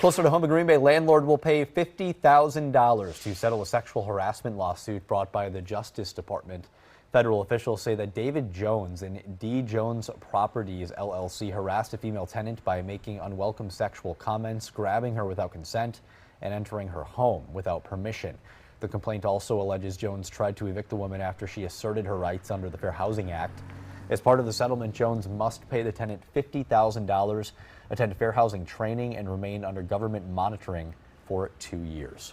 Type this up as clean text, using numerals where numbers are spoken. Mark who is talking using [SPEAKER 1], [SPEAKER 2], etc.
[SPEAKER 1] Closer to home, a Green Bay landlord will pay $50,000 to settle a sexual harassment lawsuit brought by the Justice Department. Federal officials say that David Jones and D. Jones Properties, LLC, harassed a female tenant by making unwelcome sexual comments, grabbing her without consent, and entering her home without permission. The complaint also alleges Jones tried to evict the woman after she asserted her rights under the Fair Housing Act. As part of the settlement, Jones must pay the tenant $50,000, attend fair housing training, and remain under government monitoring for 2 years.